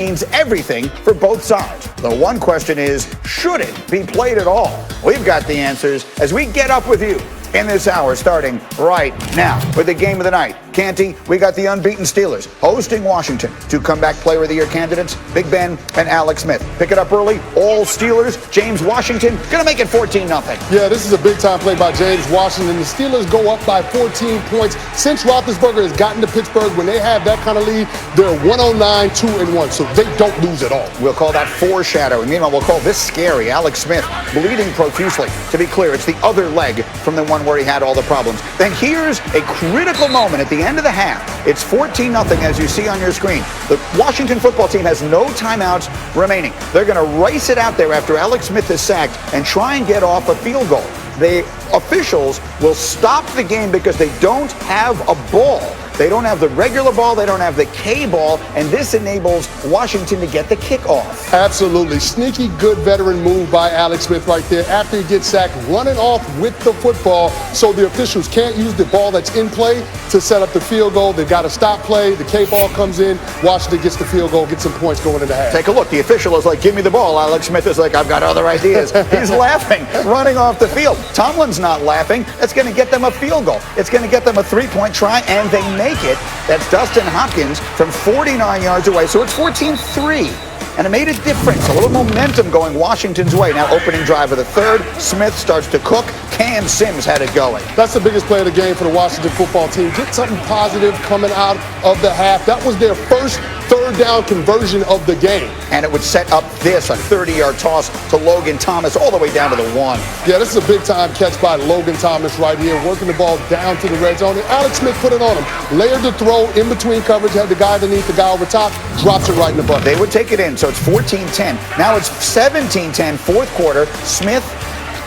means everything for both sides. The one question is, should it be played at all? We've got the answers as we get up with you in this hour, starting right now with the game of the night. Canty, we got the unbeaten Steelers hosting Washington. Two comeback player of the year candidates, Big Ben and Alex Smith. Pick it up early, all Steelers. James Washington gonna make it 14-0. Yeah, this is a big time play by James Washington. The Steelers go up by 14 points. Since Roethlisberger has gotten to Pittsburgh, when they have that kind of lead, they're 109, 2-1, so they don't lose at all. We'll call that foreshadowing. Meanwhile, we'll call this scary. Alex Smith bleeding profusely. To be clear, it's the other leg from the one where he had all the problems. Then here's a critical moment at the end of the half. It's 14-0 as you see on your screen. The Washington football team has no timeouts remaining. They're going to race it out there after Alex Smith is sacked and try and get off a field goal. The officials will stop the game because they don't have a ball. They don't have the regular ball, they don't have the K ball, and this enables Washington to get the kickoff. Absolutely. Sneaky good veteran move by Alex Smith right there after he gets sacked, running off with the football so the officials can't use the ball that's in play to set up the field goal. They've got to stop play. The K ball comes in. Washington gets the field goal, gets some points going into half. Take a look. The official is like, give me the ball. Alex Smith is like, I've got other ideas. He's laughing, running off the field. Tomlin's not laughing. That's going to get them a field goal. It's going to get them a three-point try, and they make it. That's Dustin Hopkins from 49 yards away. So it's 14-3. And it made a difference. A little momentum going Washington's way. Now opening drive of the third. Smith starts to cook. Cam Sims had it going. That's the biggest play of the game for the Washington football team. Get something positive coming out of the half. That was their first third down conversion of the game. And it would set up this, a 30-yard toss to Logan Thomas all the way down to the one. Yeah, this is a big-time catch by Logan Thomas right here, working the ball down to the red zone. And Alex Smith put it on him. Layered the throw in between coverage, had the guy underneath, the guy over top, drops it right in the bucket. They would take it in, so it's 14-10. Now it's 17-10, fourth quarter. Smith,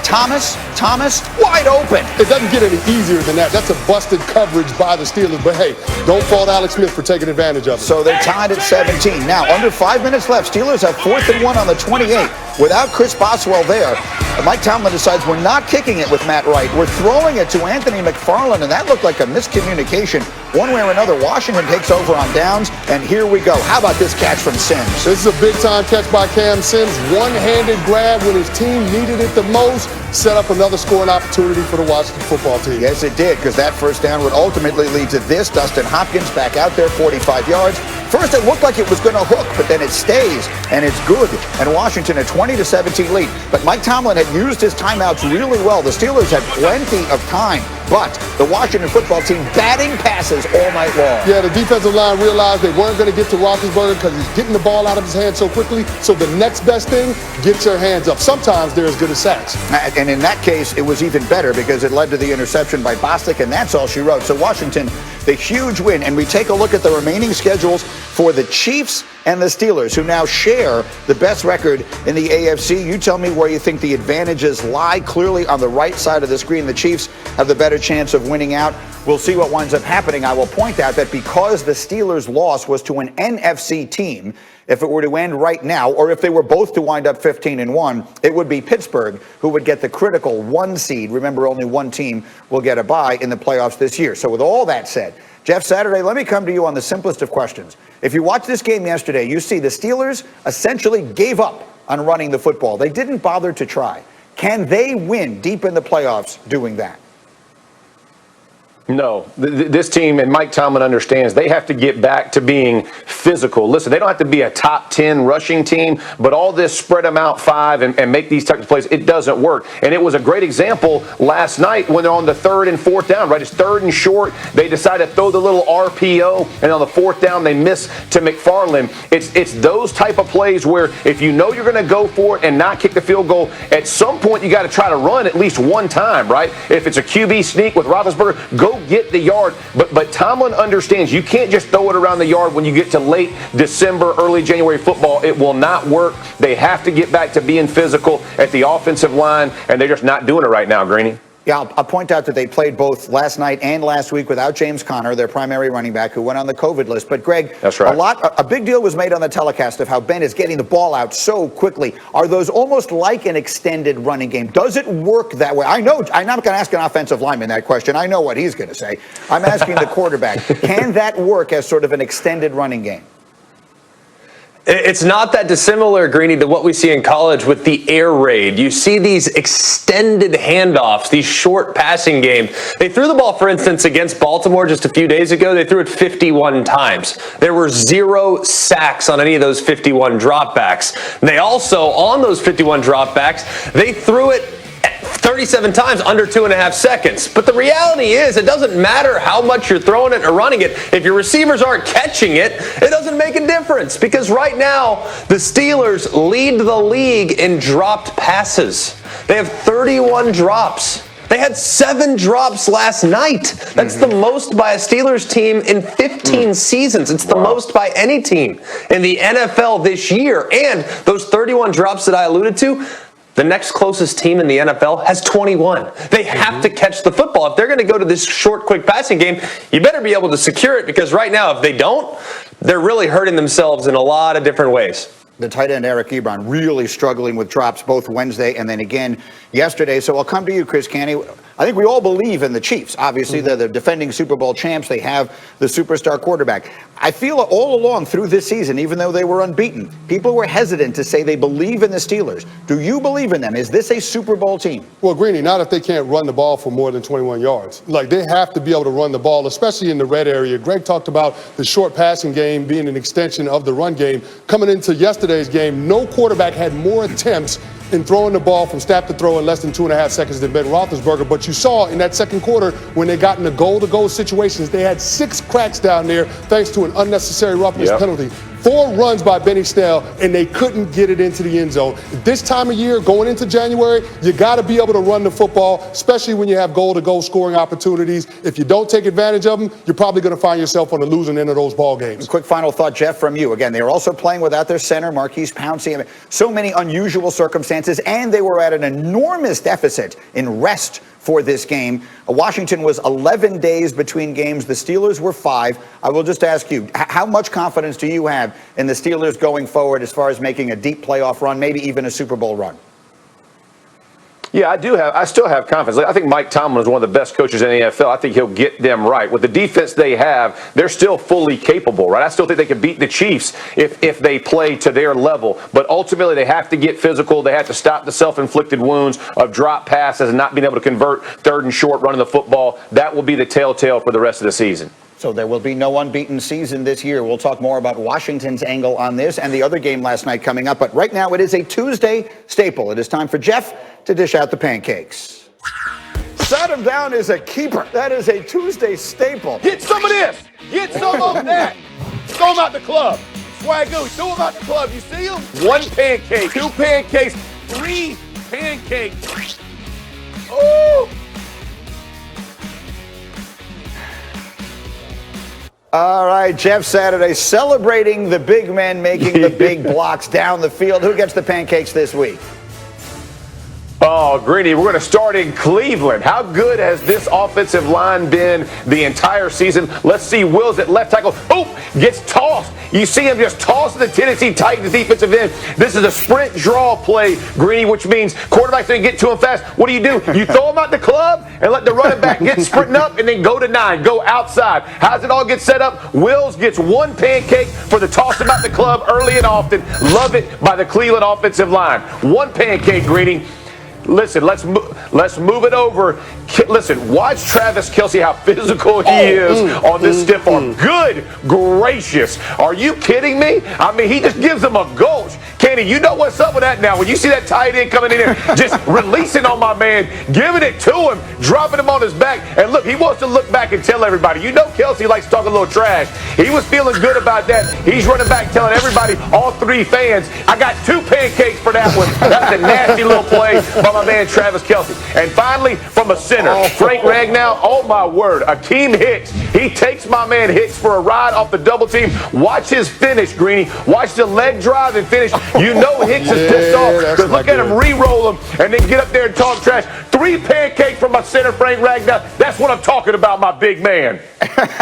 Thomas, wide open. It doesn't get any easier than that. That's a busted coverage by the Steelers. But, hey, don't fault Alex Smith for taking advantage of it. So they're tied at 17. Now, under 5 minutes left, Steelers have 4th and 1 on the 28. Without Chris Boswell there, Mike Tomlin decides we're not kicking it with Matt Wright. We're throwing it to Anthony McFarland, and that looked like a miscommunication. One way or another, Washington takes over on downs, and here we go. How about this catch from Sims? This is a big-time catch by Cam Sims. One-handed grab when his team needed it the most. Set up another scoring opportunity for the Washington football team. Yes, it did, because that first down would ultimately lead to this. Dustin Hopkins back out there, 45 yards. First, it looked like it was going to hook, but then it stays, and it's good. And Washington a 20-17 lead. But Mike Tomlin had used his timeouts really well. The Steelers had plenty of time, but the Washington football team batting passes all night long. Yeah, the defensive line realized they weren't going to get to Roethlisberger because he's getting the ball out of his hands so quickly. So the next best thing, get your hands up. Sometimes they're as good as sacks. And in that case, it was even better because it led to the interception by Bostic, and that's all she wrote. So Washington, the huge win. And we take a look at the remaining schedules for the Chiefs and the Steelers, who now share the best record in the AFC. You tell me where you think the advantages lie. Clearly on the right side of the screen, the Chiefs have the better chance of winning out. We'll see what winds up happening. I will point out that because the Steelers' loss was to an NFC team, if it were to end right now, or if they were both to wind up 15-1, it would be Pittsburgh who would get the critical 1 seed. Remember, only one team will get a bye in the playoffs this year. So with all that said, Jeff Saturday, let me come to you on the simplest of questions. If you watch this game yesterday, you see the Steelers essentially gave up on running the football. They didn't bother to try. Can they win deep in the playoffs doing that? No, this team, and Mike Tomlin understands, they have to get back to being physical. Listen, they don't have to be a top 10 rushing team, but all this spread them out 5 and make these types of plays, it doesn't work. And it was a great example last night when they're on the 3rd and 4th down, right? It's 3rd and short. They decide to throw the little RPO, and on the 4th down, they miss to McFarland. It's those type of plays where if you know you're going to go for it and not kick the field goal, at some point you got to try to run at least one time, right? If it's a QB sneak with Roethlisberger, go get the yard. But Tomlin understands you can't just throw it around the yard when you get to late December, early January football. It will not work. They have to get back to being physical at the offensive line, and they're just not doing it right now, Greeny. Yeah, I'll point out that they played both last night and last week without James Conner, their primary running back, who went on the COVID list. But, Greg, that's right. A big deal was made on the telecast of how Ben is getting the ball out so quickly. Are those almost like an extended running game? Does it work that way? I'm not going to ask an offensive lineman that question. I know what he's going to say. I'm asking the quarterback. Can that work as sort of an extended running game? It's not that dissimilar, Greeny, to what we see in college with the air raid. You see these extended handoffs, these short passing games. They threw the ball, for instance, against Baltimore just a few days ago. They threw it 51 times. There were 0 sacks on any of those 51 dropbacks. They also, on those 51 dropbacks, they threw it 37 times under 2.5 seconds. But the reality is, it doesn't matter how much you're throwing it or running it. If your receivers aren't catching it, it doesn't make a difference. Because right now, the Steelers lead the league in dropped passes. They have 31 drops. They had 7 drops last night. That's the most by a Steelers team in 15 seasons. It's the most by any team in the NFL this year. And those 31 drops that I alluded to, the next closest team in the NFL has 21. They have to catch the football. If they're going to go to this short, quick passing game, you better be able to secure it, because right now, if they don't, they're really hurting themselves in a lot of different ways. The tight end Eric Ebron really struggling with drops both Wednesday and then again yesterday. So I'll come to you, Chris Canty. I think we all believe in the Chiefs. Obviously, they're the defending Super Bowl champs. They have the superstar quarterback. I feel all along through this season, even though they were unbeaten, people were hesitant to say they believe in the Steelers. Do you believe in them? Is this a Super Bowl team? Well, Greeny, not if they can't run the ball for more than 21 yards. Like, they have to be able to run the ball, especially in the red area. Greg talked about the short passing game being an extension of the run game. Coming into yesterday's game, no quarterback had more attempts in throwing the ball from snap to throw in less than 2.5 seconds than Ben Roethlisberger. But you saw in that second quarter, when they got in the goal-to-goal situations, they had 6 cracks down there thanks to an unnecessary roughness penalty. 4 runs by Benny Snell, and they couldn't get it into the end zone. This time of year, going into January, you got to be able to run the football, especially when you have goal-to-goal scoring opportunities. If you don't take advantage of them, you're probably going to find yourself on the losing end of those ball games. Quick final thought, Jeff, from you. Again, they are also playing without their center, Marquise Pouncey. I mean, so many unusual circumstances, and they were at an enormous deficit in rest for this game. Washington was 11 days between games. The Steelers were 5. I will just ask you, how much confidence do you have in the Steelers going forward as far as making a deep playoff run, maybe even a Super Bowl run? Yeah, I still have confidence. I think Mike Tomlin is one of the best coaches in the NFL. I think he'll get them right. With the defense they have, they're still fully capable, right? I still think they can beat the Chiefs if they play to their level. But ultimately, they have to get physical. They have to stop the self-inflicted wounds of drop passes and not being able to convert third and short running the football. That will be the telltale for the rest of the season. So there will be no unbeaten season this year. We'll talk more about Washington's angle on this and the other game last night coming up. But right now, it is a Tuesday staple. It is time for Jeff to dish out the pancakes. Set him down as a keeper. That is a Tuesday staple. Get some of this. Get some of that. Throw them out the club. Swagoo, throw them out the club. You see them? 1 pancake, 2 pancakes, 3 pancakes. Ooh. All right, Jeff Saturday celebrating the big men making the big blocks down the field. Who gets the pancakes this week? Oh, Greeny, we're going to start in Cleveland. How good has this offensive line been the entire season? Let's see Wills at left tackle. Oh, gets tossed. You see him just tossing the Tennessee Titans defensive end. This is a sprint draw play, Greeny, which means quarterbacks don't get to him fast. What do? You throw him out the club and let the running back get sprinting up and then go to 9, go outside. How does it all get set up? Wills gets 1 pancake for the toss him out the club early and often. Love it by the Cleveland offensive line. 1 pancake, Greeny. Listen, let's move it over. Listen, watch Travis Kelce, how physical he is on this stiff arm. Good gracious. Are you kidding me? I mean, he just gives them a gulch. Kenny, you know what's up with that now. When you see that tight end coming in there, just releasing on my man, giving it to him, dropping him on his back. And look, he wants to look back and tell everybody. You know Kelce likes to talk a little trash. He was feeling good about that. He's running back telling everybody, all 3 fans, I got 2 pancakes for that one. That's a nasty little play by my man Travis Kelce. And finally, from a center, Frank Ragnow, oh my word, Akeem Hicks. He takes my man Hicks for a ride off the double team. Watch his finish, Greeny. Watch the leg drive and finish. You know Hicks is pissed off because look at him re-roll him and then get up there and talk trash. 3 pancakes from my center, Frank Ragnow. That's what I'm talking about, my big man.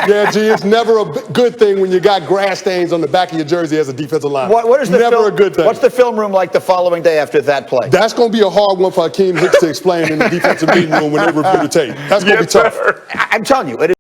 Yeah, G, it's never a good thing when you got grass stains on the back of your jersey as a defensive lineman. What is the never a good thing. What's the film room like the following day after that play? That's going to be a hard one for Akeem Hicks to explain in the defensive meeting room when they review the tape. That's going to be tough. I'm telling you, it is.